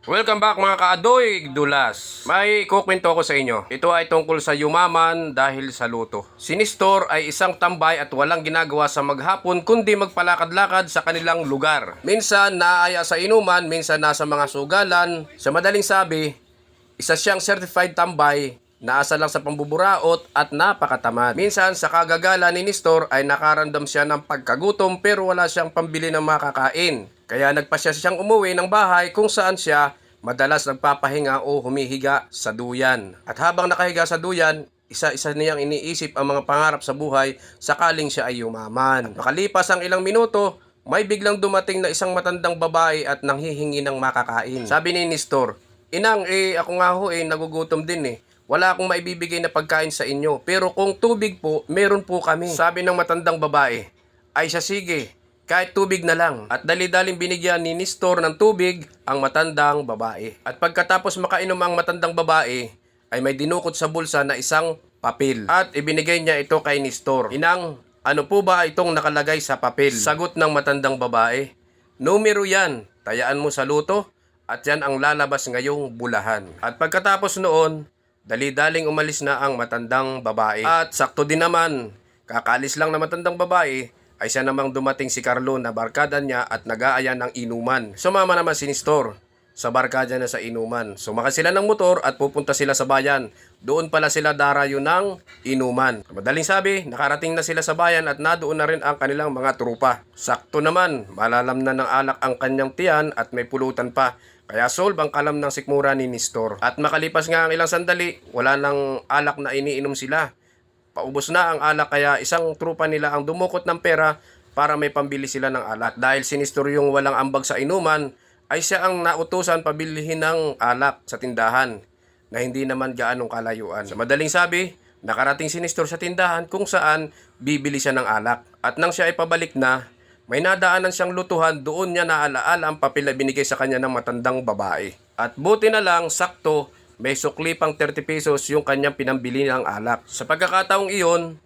Welcome back mga kaadoy, dulas. May kukwento ko sa inyo. Ito ay tungkol sa yumaman dahil sa luto. Si Nestor ay isang tambay at walang ginagawa sa maghapon kundi magpalakad-lakad sa kanilang lugar. Minsan naaya sa inuman, minsan nasa mga sugalan. Sa madaling sabi, isa siyang certified tambay, naasa lang sa pambuburaot at napakatamad. Minsan sa kagagala ni Nestor ay nakaramdam siya ng pagkagutom pero wala siyang pambili ng makakain. Kaya nagpasya siyang umuwi ng bahay kung saan siya madalas nagpapahinga o humihiga sa duyan. At habang nakahiga sa duyan, isa-isa niyang iniisip ang mga pangarap sa buhay sakaling siya ay yumaman. At makalipas ang ilang minuto, may biglang dumating na isang matandang babae at nanghihingi ng makakain. Sabi ni Nestor, "Inang, ako nga ho nagugutom din eh. Wala akong maibibigay na pagkain sa inyo. Pero kung tubig po, meron po kami." Sabi ng matandang babae, "Ay siya sige, kahit tubig na lang." At dali-daling binigyan ni Nestor ng tubig ang matandang babae. At pagkatapos makainom ang matandang babae, ay may dinukot sa bulsa na isang papel. At ibinigay niya ito kay Nestor. "Inang, ano po ba itong nakalagay sa papel?" Sagot ng matandang babae, "Numero yan, tayaan mo sa luto at yan ang lalabas ngayong bulahan." At pagkatapos noon, dali-daling umalis na ang matandang babae. At sakto din naman, kakaalis lang na matandang babae, ay siya namang dumating si Carlo na barkada niya at nag-aaya ng inuman. Sumama naman si Nestor sa barkada na sa inuman. Sumakay sila ng motor at pupunta sila sa bayan. Doon pala sila darayo ng inuman. Madaling sabi, nakarating na sila sa bayan at nadoon na rin ang kanilang mga trupa. Sakto naman, malalam na ng alak ang kanyang tiyan at may pulutan pa. Kaya solve ang kalam ng sikmura ni Nestor. At makalipas nga ang ilang sandali, wala nang alak na iniinom sila. Paubos na ang alak kaya isang trupa nila ang dumukot ng pera para may pambili sila ng alak. Dahil si Nestor yung walang ambag sa inuman, ay siya ang nautusan pabilihin ng alak sa tindahan na hindi naman gaanong kalayuan. Sa madaling sabi, nakarating si Nestor sa tindahan kung saan bibili siya ng alak. At nang siya ay pabalik na, may nadaanan siyang lutuhan, doon niya naalaala ang papel na binigay sa kanya ng matandang babae. At buti na lang, sakto, may sukli pang 30 pesos yung kanyang pinambili ng alak. Sa pagkakataong iyon,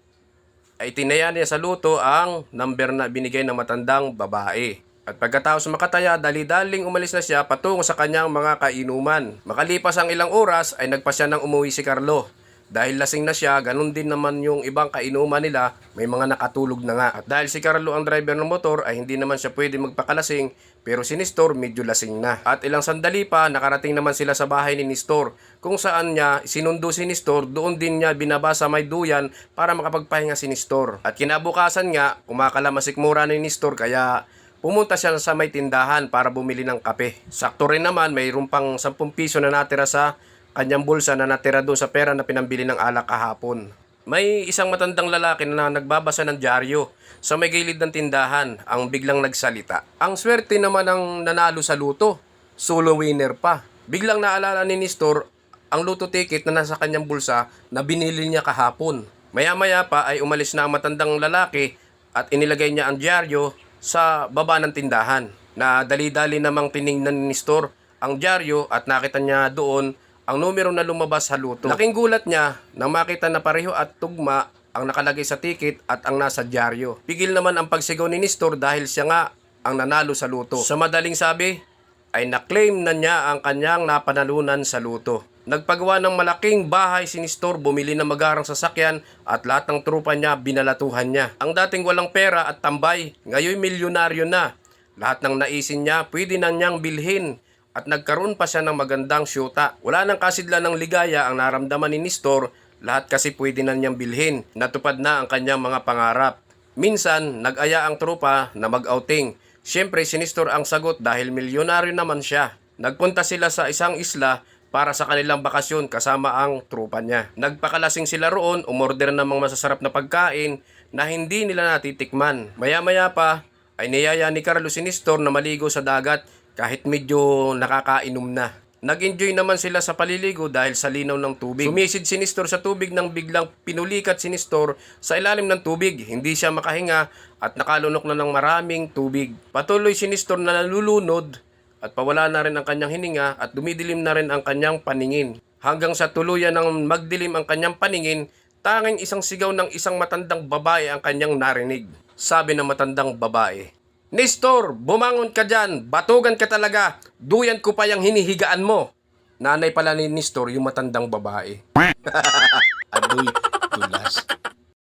ay tinaya niya sa luto ang number na binigay ng matandang babae. At pagkatapos makataya, dali-daling umalis na siya patungo sa kanyang mga kainuman. Makalipas ang ilang oras ay nagpasya ng umuwi si Carlo. Dahil lasing na siya, ganun din naman yung ibang kainuman nila, may mga nakatulog na nga. At dahil si Carlo ang driver ng motor ay hindi naman siya pwede magpakalasing, pero si Nestor medyo lasing na. At ilang sandali pa, nakarating naman sila sa bahay ni Nestor, kung saan niya sinundo si Nestor, doon din niya binabasa may duyan para makapagpahinga si Nestor. At kinabukasan nga, kumakalamasik-mura ni Nestor kaya pumunta siya sa may tindahan para bumili ng kape. Sakto rin naman, mayroon pang 10 piso na natira sa kanyang bulsa na natira doon sa pera na pinambili ng alak kahapon. May isang matandang lalaki na nagbabasa ng dyaryo sa may gilid ng tindahan ang biglang nagsalita. Ang swerte naman ang nanalo sa luto. Solo winner pa. Biglang naalala ni Nestor ang luto ticket na nasa kanyang bulsa na binili niya kahapon. Maya-maya pa ay umalis na ang matandang lalaki at inilagay niya ang dyaryo sa baba ng tindahan. Na dali-dali namang tiningnan ni Nestor ang dyaryo at nakita niya doon ang numero na lumabas sa luto. Laking gulat niya nang makita na pareho at tugma ang nakalagay sa ticket at ang nasa dyaryo. Pigil naman ang pagsigaw ni Nestor dahil siya nga ang nanalo sa luto. Sa madaling sabi, ay naklaim na niya ang kanyang napanalunan sa luto. Nagpagawa ng malaking bahay si Nestor, bumili ng magarang sasakyan at lahat ng trupa niya binalatuhan niya. Ang dating walang pera at tambay, ngayon milyonaryo na. Lahat ng naisin niya pwede na niyang bilhin. At nagkaroon pa siya ng magandang syuta. Wala nang kasidlan ng ligaya ang naramdaman ni Nestor, lahat kasi pwede na niyang bilhin. Natupad na ang kanyang mga pangarap. Minsan, nag-aya ang trupa na mag-outing. Siyempre, si Nestor ang sagot dahil milyonaryo naman siya. Nagpunta sila sa isang isla para sa kanilang bakasyon kasama ang trupa niya. Nagpakalasing sila roon, umorder ng mga masasarap na pagkain na hindi nila natitikman. Maya-maya pa, ay niyaya ni Carlo si Nestor na maligo sa dagat kahit medyo nakakainom na. Nag-enjoy naman sila sa paliligo dahil sa linaw ng tubig. Sumisid si Nestor sa tubig nang biglang pinulikat si Nestor sa ilalim ng tubig. Hindi siya makahinga at nakalunok na ng maraming tubig. Patuloy si Nestor na nalulunod at pawala na rin ang kanyang hininga at dumidilim na rin ang kanyang paningin. Hanggang sa tuluyan ng magdilim ang kanyang paningin, tanging isang sigaw ng isang matandang babae ang kanyang narinig. Sabi ng matandang babae, Nestor, bumangon ka dyan. Batugan ka talaga. Duyan ko pa yung hinihigaan mo. Nanay pala ni Nestor, yung matandang babae.